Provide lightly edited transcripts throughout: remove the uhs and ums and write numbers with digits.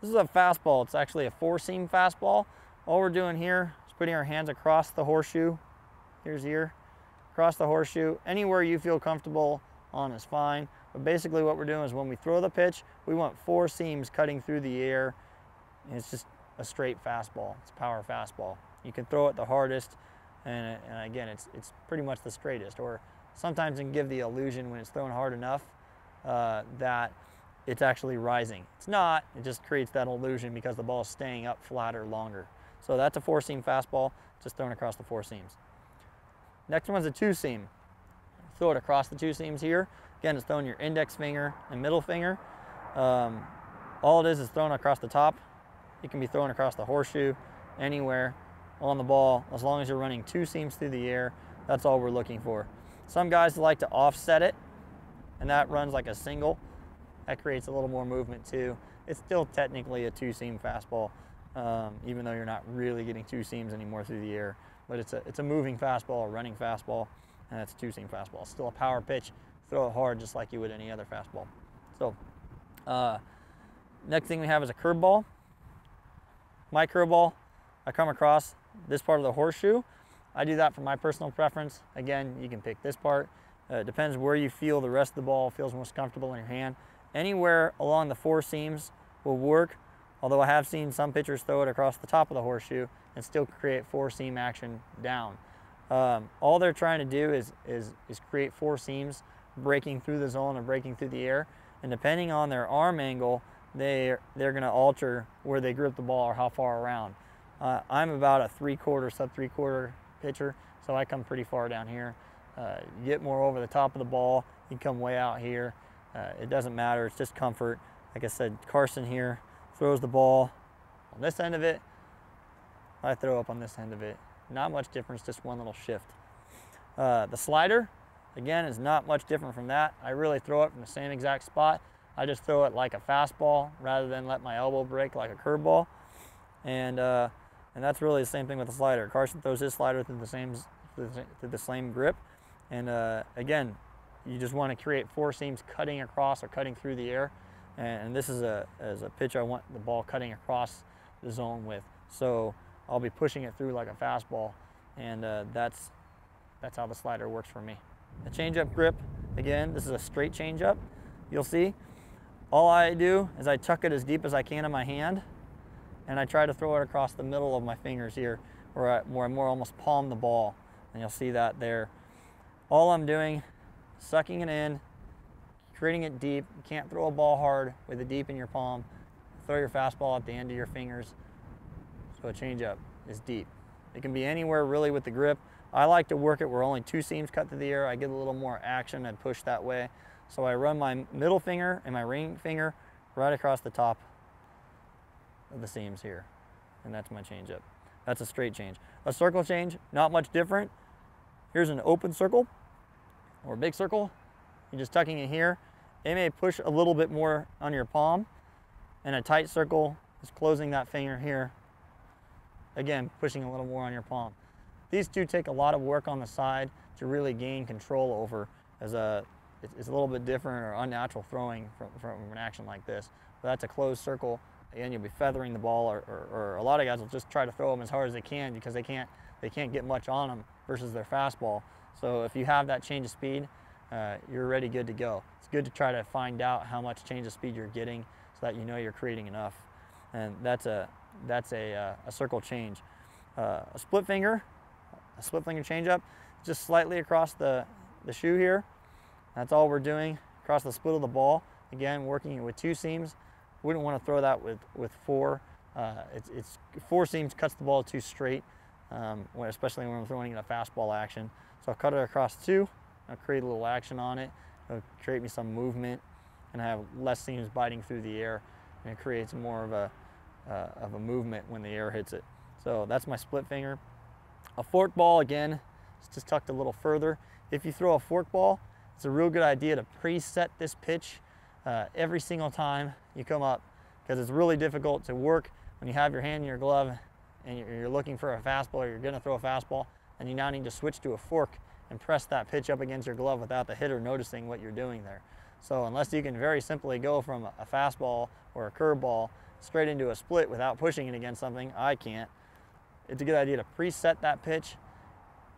This is a fastball. It's actually a 4-seam fastball. All we're doing here is putting our hands across the horseshoe. Here's here, across the horseshoe. Anywhere you feel comfortable on is fine. But basically what we're doing is when we throw the pitch, we want 4 seams cutting through the air. And it's just a straight fastball. It's a power fastball. You can throw it the hardest, and again, it's pretty much the straightest. Or sometimes it can give the illusion when it's thrown hard enough that it's actually rising. It's not. It just creates that illusion because the ball is staying up flatter longer. So that's a 4-seam fastball, just thrown across the 4 seams. Next one's a 2-seam. Throw it across the 2 seams here. Again, it's throwing your index finger and middle finger. All it is thrown across the top. It can be thrown across the horseshoe, anywhere on the ball, as long as you're running 2 seams through the air. That's all we're looking for. Some guys like to offset it, and that runs like a single. That creates a little more movement too. It's still technically a 2-seam fastball, even though you're not really getting 2 seams anymore through the air. But it's a moving fastball, a running fastball, and it's a 2-seam fastball. It's still a power pitch. Throw it hard just like you would any other fastball. So next thing we have is a curveball. My curveball, I come across this part of the horseshoe. I do that for my personal preference. Again, you can pick this part. It depends where you feel the rest of the ball feels most comfortable in your hand. Anywhere along the 4 seams will work, although I have seen some pitchers throw it across the top of the horseshoe and still create 4-seam action down. All they're trying to do is create 4 seams breaking through the zone or breaking through the air, and depending on their arm angle, they're going to alter where they grip the ball or how far around. I'm about a 3/4, sub 3/4 pitcher, so I come pretty far down here. You get more over the top of the ball, you come way out here. It doesn't matter, it's just comfort. Like I said, Carson here throws the ball on this end of it. I throw up on this end of it. Not much difference, just one little shift. The slider, again, is not much different from that. I really throw it from the same exact spot. I just throw it like a fastball rather than let my elbow break like a curveball. And that's really the same thing with the slider. Carson throws his slider through the same grip. And again, you just want to create 4 seams cutting across or cutting through the air. And this is a pitch I want the ball cutting across the zone with. So I'll be pushing it through like a fastball, and that's how the slider works for me. The changeup grip, again, this is a straight changeup. You'll see, all I do is I tuck it as deep as I can in my hand, and I try to throw it across the middle of my fingers here, where I more almost palm the ball, and you'll see that there. All I'm doing, sucking it in, creating it deep. You can't throw a ball hard with it deep in your palm. Throw your fastball at the end of your fingers. So a changeup is deep. It can be anywhere really with the grip. I like to work it where only 2 seams cut through the air. I get a little more action and push that way. So I run my middle finger and my ring finger right across the top of the seams here. And that's my changeup. That's a straight change. A circle change, not much different. Here's an open circle or a big circle. You're just tucking it here. It may push a little bit more on your palm, and a tight circle is closing that finger here. Again, pushing a little more on your palm. These two take a lot of work on the side to really gain control over, as it's a little bit different or unnatural throwing from an action like this. But that's a closed circle. Again, you'll be feathering the ball, or a lot of guys will just try to throw them as hard as they can because they can't get much on them versus their fastball. So if you have that change of speed, you're already good to go. It's good to try to find out how much change of speed you're getting so that you know you're creating enough. And that's a circle change. A split finger changeup, just slightly across the shoe here. That's all we're doing, across the split of the ball. Again, working it with 2 seams. Wouldn't want to throw that with 4. It's 4 seams cuts the ball too straight, especially when I'm throwing in a fastball action. So I'll cut it across 2. I'll create a little action on it. It'll create me some movement, and I have less seams biting through the air, and it creates more of a movement when the air hits it. So that's my split finger. A fork ball, again, it's just tucked a little further. If you throw a fork ball, it's a real good idea to preset this pitch every single time you come up, because it's really difficult to work when you have your hand in your glove and you're looking for a fastball, or you're going to throw a fastball, and you now need to switch to a fork and press that pitch up against your glove without the hitter noticing what you're doing there. So unless you can very simply go from a fastball or a curveball straight into a split without pushing it against something, I can't. It's a good idea to preset that pitch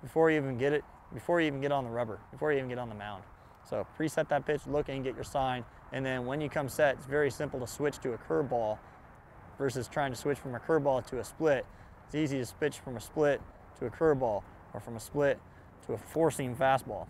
before you even get it, before you even get on the rubber, before you even get on the mound. So preset that pitch, look and get your sign, and then when you come set, it's very simple to switch to a curveball versus trying to switch from a curveball to a split. It's easy to switch from a split to a curveball or from a split to a four-seam fastball.